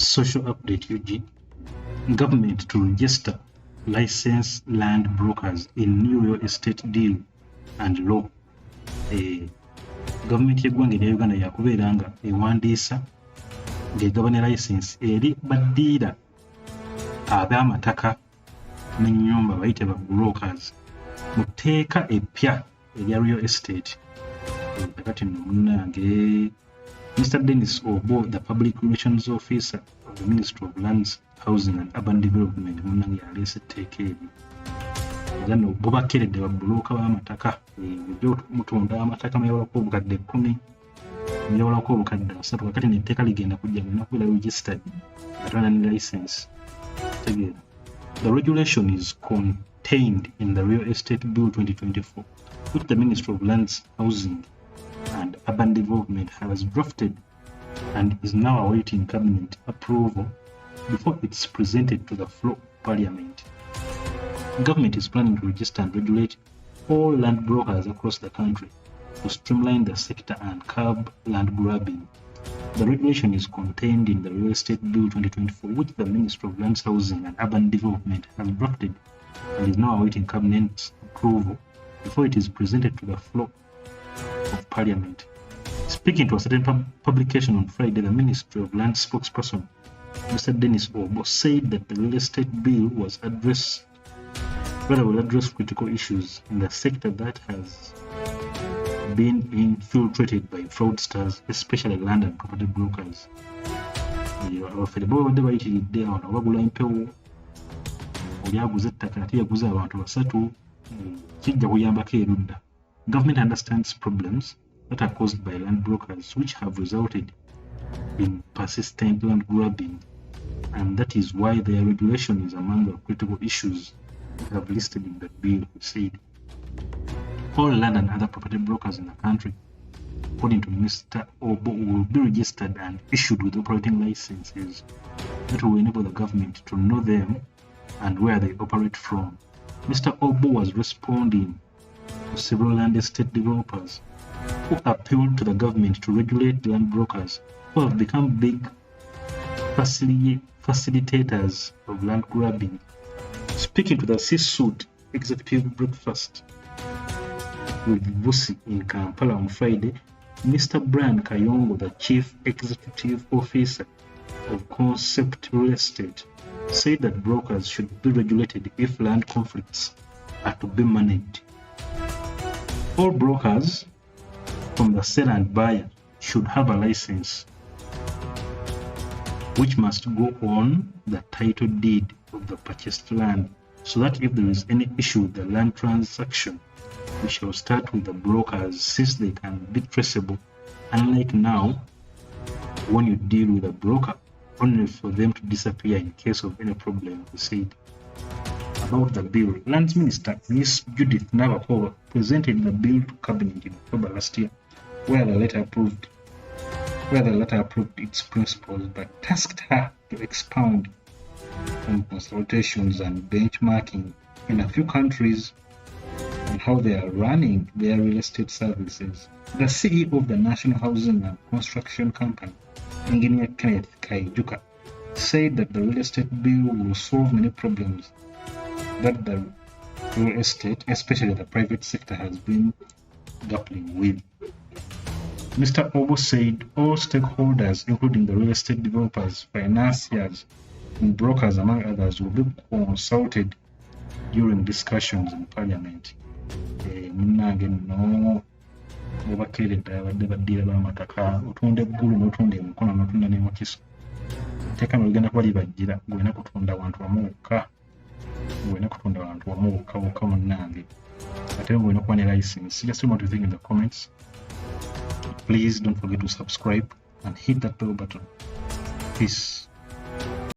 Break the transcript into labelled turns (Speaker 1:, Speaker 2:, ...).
Speaker 1: Social update UG. Government to register licensed land brokers in new real estate deal and law. Government y'eggwanga erya Uganda yakubeera nga ewandiisa ng'egabana license eri baddiira ab'amataka n'ennyumba bayite ba brokers mu tteeka eppya erya real estate. Kakati nno munnange Mr. Dennis Obo, the Public Relations Officer of the Ministry of Lands, Housing and Urban Development, munnange yaleese etteeka eryo. Era nno bo bakeredde babbulooka b'amataka ebyo mutunda amataka muyawulako obukadde 10 muyawulako obukadde 3 kakati n'etteeka ligenda kujja lina kubeera registered atwala ne license. Tegeera. The regulation is contained in the Real Estate Bill 2024, which the Ministry of Lands, Housing and Urban Development has drafted and is now awaiting cabinet approval before it's presented to the floor of Parliament. Government is planning to register and regulate all land brokers across the country to streamline the sector and curb land grabbing. The regulation is contained in the Real Estate Bill 2024, which the Ministry of Lands, Housing and Urban Development has drafted and is now awaiting cabinet approval before it is presented to the floor of Parliament. Speaking to a certain publication on Friday, the Ministry of Land spokesperson, Mr. Dennis Obo, said that the real estate bill will address critical issues in the sector that has been infiltrated by fraudsters, especially land and property brokers. Abafere bo babadde bayitiridde awo bagula empewo oli aguza ettaka ate yaguza abantu 3 kijja kuyambako erudda. Government understands problems that are caused by land brokers which have resulted in persistent land grabbing, and that is why their regulation is among the critical issues we have listed in the bill, he said. All land and other property brokers in the country, according to Mr. Obo, will be registered and issued with operating licenses that will enable the government to know them and where they operate from. Mr. Obo was responding to several land estate developers who appealed to the government to regulate land brokers who have become big facilitators of land grabbing. Speaking to the C-suite executive breakfast with Bosi in Kampala on Friday, Mr. Brian Kayongo, the Chief Executive Officer of Concept Real Estate, said that brokers should be regulated if land conflicts are to be managed. All brokers, from the seller and buyer, should have a license which must go on the title deed of the purchased land, so that if there is any issue with the land transaction, we shall start with the brokers since they can be traceable, unlike now when you deal with a broker only for them to disappear in case of any problem, he said. About the bill, Lands Minister Miss Judith Navakoa presented the bill to Cabinet in October last year, where the letter approved its principles but tasked her to expound on consultations and benchmarking in a few countries and how they are running their real estate services. The CEO of the National Housing and Construction Company, Engineer Kenneth Kaijuka, said that the real estate bill will solve many problems that the real estate, especially the private sector, has been grappling with. Mr. Obo said all stakeholders, including the real estate developers, financiers, and brokers, among others, will be consulted during discussions in Parliament. Munnange nno obakeredde abadde baddiira b'amataka otunda eggulu n'otunda emikono n'otunda n'emukiso. Etteeka no ligenda kuba libajjira gwena kutunda abantu wamu wokka munnange ate gwena kuba ne license. Just want to think in the comments. Please don't forget to subscribe and hit that bell button. Peace.